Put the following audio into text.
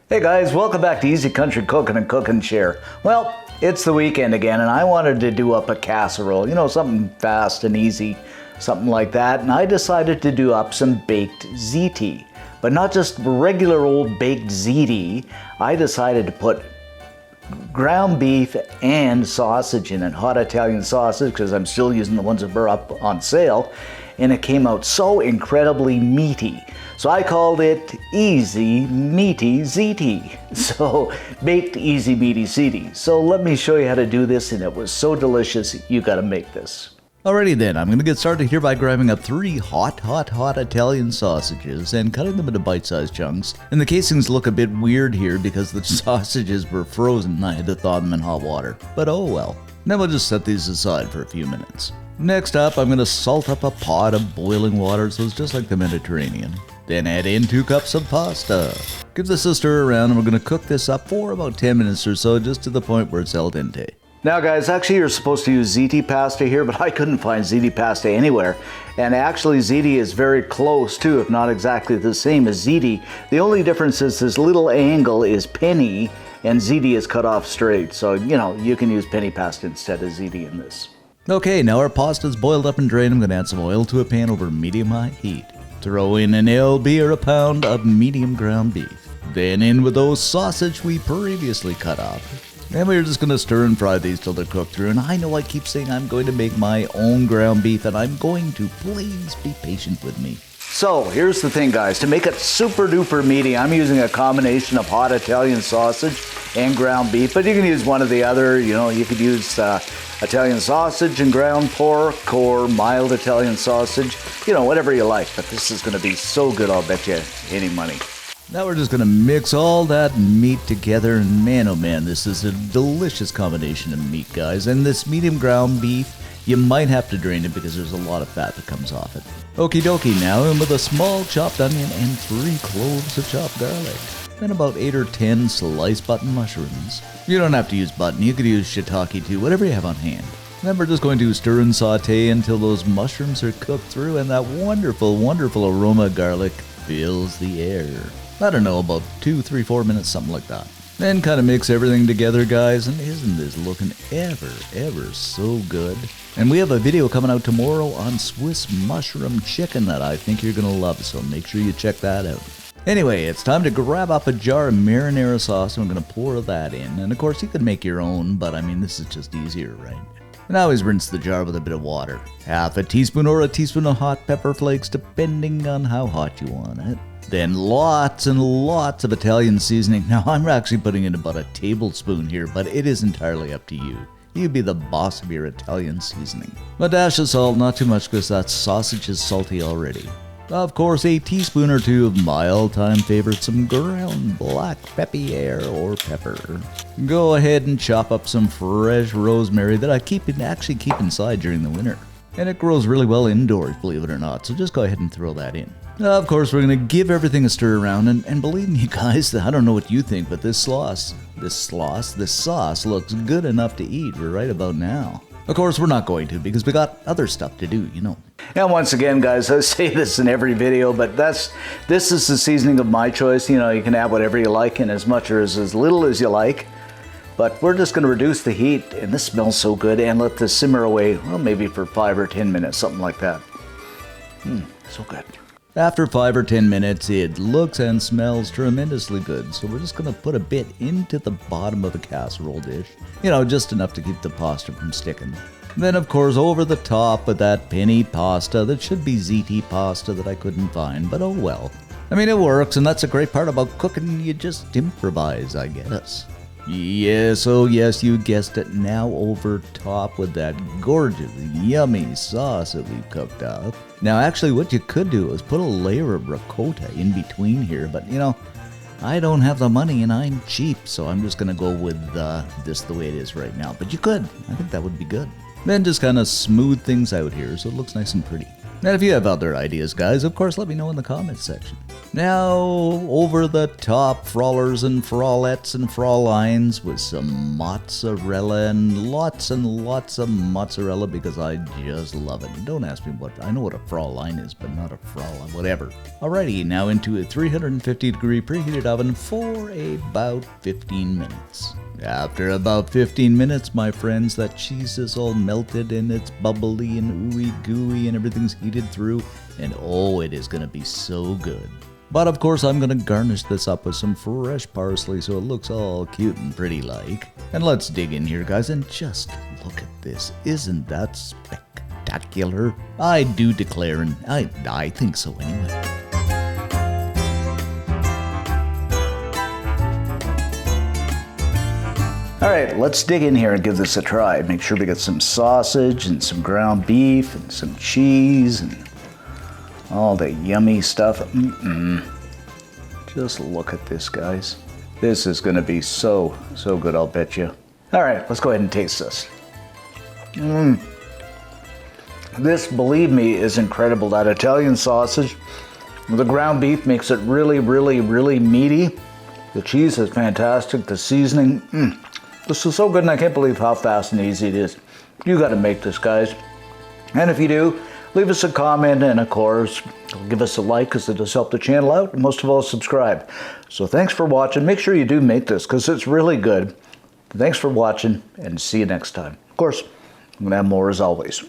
Hey guys, welcome back to Easy Country Cooking and Cook and Share. Well, it's the weekend again and I wanted to do up a casserole, something fast and easy, something like that. And I decided to do up some baked ziti, but not just regular old baked ziti. I decided to put ground beef and sausage in it, hot Italian sausage, because I'm still using the ones that were up on sale. And it came out so incredibly meaty. So I called it Easy Meaty Ziti. So baked easy meaty ziti. So let me show you how to do this, and it was so delicious, you gotta make this. Alrighty then, I'm gonna get started here by grabbing up 3 hot Italian sausages and cutting them into bite-sized chunks. And the casings look a bit weird here because the sausages were frozen and I had to thaw them in hot water. But oh well. Then we'll just set these aside for a few minutes. Next up, I'm gonna salt up a pot of boiling water so it's just like the Mediterranean. Then add in 2 cups of pasta. Give this a stir around and we're gonna cook this up for about 10 minutes or so, just to the point where it's al dente. Now guys, actually you're supposed to use ziti pasta here, but I couldn't find ziti pasta anywhere. And actually ziti is very close too, if not exactly the same as ziti. The only difference is this little angle is penny and ziti is cut off straight. So, you can use penny pasta instead of ziti in this. Okay, now our pasta's boiled up and drained. I'm gonna add some oil to a pan over medium-high heat. Throw in an LB or a pound of medium ground beef. Then in with those sausage we previously cut up. And we're just gonna stir and fry these till they're cooked through. And I know I keep saying I'm going to make my own ground beef, and I'm going to. Please be patient with me. So here's the thing guys, to make it super duper meaty, I'm using a combination of hot Italian sausage and ground beef, but you can use one or the other. You could use Italian sausage and ground pork or mild Italian sausage, whatever you like, but this is gonna be so good, I'll bet you any money. Now we're just gonna mix all that meat together, and man oh man, this is a delicious combination of meat, guys. And this medium ground beef, you might have to drain it because there's a lot of fat that comes off it. Okie dokie now, and with a small chopped onion and 3 cloves of chopped garlic. Then about 8 or 10 sliced button mushrooms. You don't have to use button, you could use shiitake too, whatever you have on hand. Then we're just going to stir and saute until those mushrooms are cooked through and that wonderful, wonderful aroma of garlic fills the air. I don't know, about 2, 3, 4 minutes, something like that. Then kind of mix everything together, guys, and isn't this looking ever so good? And we have a video coming out tomorrow on Swiss mushroom chicken that I think you're gonna love, so make sure you check that out. Anyway, it's time to grab up a jar of marinara sauce, and I'm gonna pour that in. And of course, you could make your own, but I mean, this is just easier, right? And I always rinse the jar with a bit of water. Half a teaspoon or a teaspoon of hot pepper flakes, depending on how hot you want it. Then lots and lots of Italian seasoning. Now I'm actually putting in about a tablespoon here, but it is entirely up to you. You be the boss of your Italian seasoning. A dash of salt, not too much because that sausage is salty already. Of course, a teaspoon or 2 of my all-time favorite, some ground black pepper or pepper. Go ahead and chop up some fresh rosemary that I actually keep inside during the winter. And it grows really well indoors, believe it or not, so just go ahead and throw that in. Of course, we're going to give everything a stir around, and believe me, guys, I don't know what you think, but this sauce looks good enough to eat right about now. Of course, we're not going to, because we got other stuff to do, And once again, guys, I say this in every video, but this is the seasoning of my choice. You can add whatever you like in as much or as little as you like. But we're just going to reduce the heat, and this smells so good, and let this simmer away, well, maybe for 5 or 10 minutes, something like that. So good. After 5 or 10 minutes, it looks and smells tremendously good, so we're just going to put a bit into the bottom of the casserole dish. Just enough to keep the pasta from sticking. Then, of course, over the top with that penny pasta that should be ziti pasta that I couldn't find, but oh well. I mean, it works, and that's a great part about cooking. You just improvise, I guess. Yes, oh yes, you guessed it. Now over top with that gorgeous, yummy sauce that we've cooked up. Now, actually, what you could do is put a layer of ricotta in between here, but I don't have the money and I'm cheap, so I'm just gonna go with this the way it is right now. But you could. I think that would be good. Then just kind of smooth things out here so it looks nice and pretty. And if you have other ideas, guys, of course, let me know in the comments section. Now, over the top frolers and fraulettes and fraulines with some mozzarella and lots of mozzarella because I just love it. And don't ask me what, I know what a frauline is, but not a fraulein, whatever. Alrighty, now into a 350 degree preheated oven for about 15 minutes. After about 15 minutes, my friends, that cheese is all melted and it's bubbly and ooey gooey and everything's heated through, and oh, it is gonna be so good. But of course, I'm gonna garnish this up with some fresh parsley so it looks all cute and pretty like. And let's dig in here, guys, and just look at this. Isn't that spectacular? I do declare, and I think so anyway. All right, let's dig in here and give this a try. Make sure we get some sausage and some ground beef and some cheese and all the yummy stuff. Just look at this, guys. This is gonna be so good, I'll bet you. All right, let's go ahead and taste this. This, believe me, is incredible. That Italian sausage, the ground beef makes it really meaty. The cheese is fantastic, the seasoning, This is so good, and I can't believe how fast and easy it is. You gotta make this, guys. And if you do, leave us a comment, and of course, give us a like, because it does help the channel out, and most of all, subscribe. So thanks for watching. Make sure you do make this, because it's really good. Thanks for watching, and see you next time. Of course, I'm gonna have more as always.